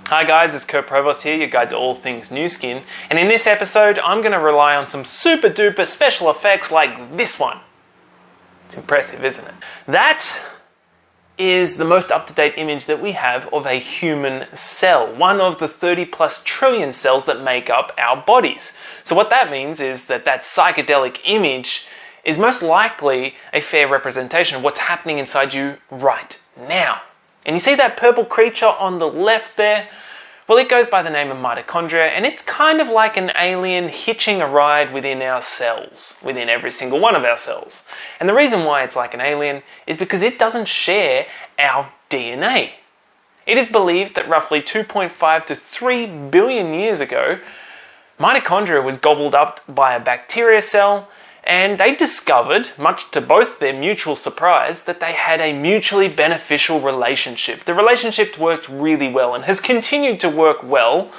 Hi guys, it's Kurt Provost here, your guide to all things new skin, and in this episode I'm going to rely on some super duper special effects like this one. It's impressive, isn't it? That is the most up-to-date image that we have of a human cell, one of the 30 plus trillion cells that make up our bodies. So what that means is that psychedelic image is most likely a fair representation of what's happening inside you right now. And you see that purple creature on the left there? Well, it goes by the name of mitochondria, and it's kind of like an alien hitching a ride within our cells, within every single one of our cells. And the reason why it's like an alien is because it doesn't share our DNA. It is believed that roughly 2.5 to 3 billion years ago, mitochondria was gobbled up by a bacteria cell, and they discovered, much to both their mutual surprise, that they had a mutually beneficial relationship. The relationship worked really well and has continued to work well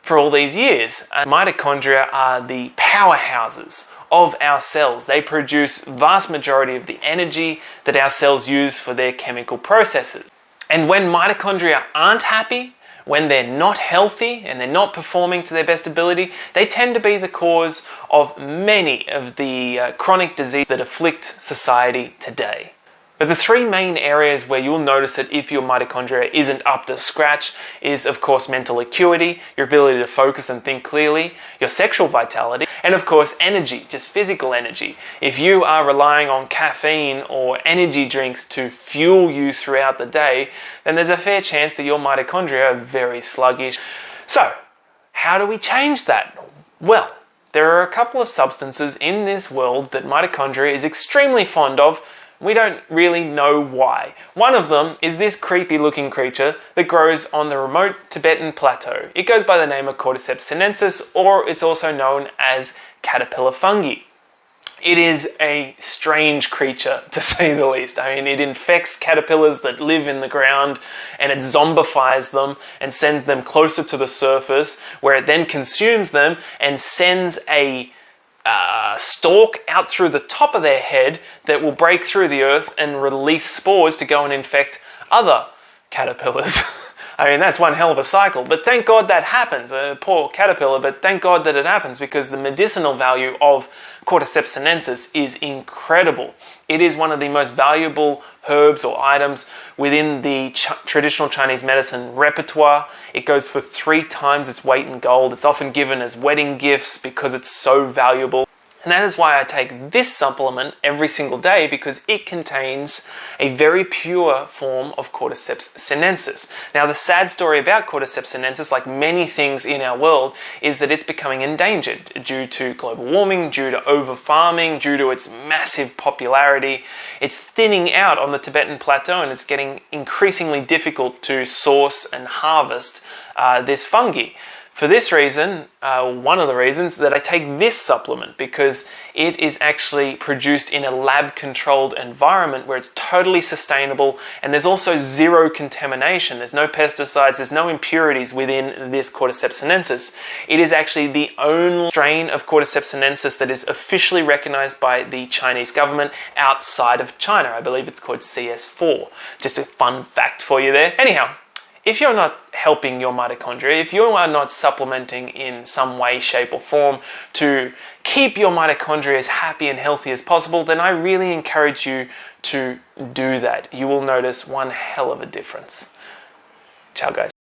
for all these years. Mitochondria are the powerhouses of our cells. They produce the vast majority of the energy that our cells use for their chemical processes. And when mitochondria aren't happy, when they're not healthy and they're not performing to their best ability, they tend to be the cause of many of the chronic diseases that afflict society today. But the three main areas where you'll notice it if your mitochondria isn't up to scratch is, of course, mental acuity, your ability to focus and think clearly, your sexual vitality, and of course, energy, just physical energy. If you are relying on caffeine or energy drinks to fuel you throughout the day, then there's a fair chance that your mitochondria are very sluggish. So, how do we change that? Well, there are a couple of substances in this world that mitochondria is extremely fond of. We don't really know why. One of them is this creepy looking creature that grows on the remote Tibetan plateau. It goes by the name of Cordyceps sinensis, or it's also known as caterpillar fungi. It is a strange creature, to say the least. I mean, it infects caterpillars that live in the ground, and it zombifies them and sends them closer to the surface, where it then consumes them and sends a stalk out through the top of their head that will break through the earth and release spores to go and infect other caterpillars. I mean, that's one hell of a cycle, but thank God that happens. A poor caterpillar, but thank God that it happens, because the medicinal value of Cordyceps sinensis is incredible. It is one of the most valuable herbs or items within the traditional Chinese medicine repertoire. It goes for 3 times its weight in gold. It's often given as wedding gifts because it's so valuable. And that is why I take this supplement every single day, because it contains a very pure form of Cordyceps sinensis. Now, the sad story about Cordyceps sinensis, like many things in our world, is that it's becoming endangered due to global warming, due to over-farming, due to its massive popularity. It's thinning out on the Tibetan plateau, and it's getting increasingly difficult to source and harvest this fungi. For this reason, one of the reasons that I take this supplement, because it is actually produced in a lab-controlled environment where it's totally sustainable, and there's also zero contamination. There's no pesticides, there's no impurities within this Cordyceps sinensis. It is actually the only strain of Cordyceps sinensis that is officially recognized by the Chinese government outside of China. I believe it's called CS4. Just a fun fact for you there. Anyhow, if you're not helping your mitochondria, if you are not supplementing in some way, shape or form to keep your mitochondria as happy and healthy as possible, then I really encourage you to do that. You will notice one hell of a difference. Ciao guys.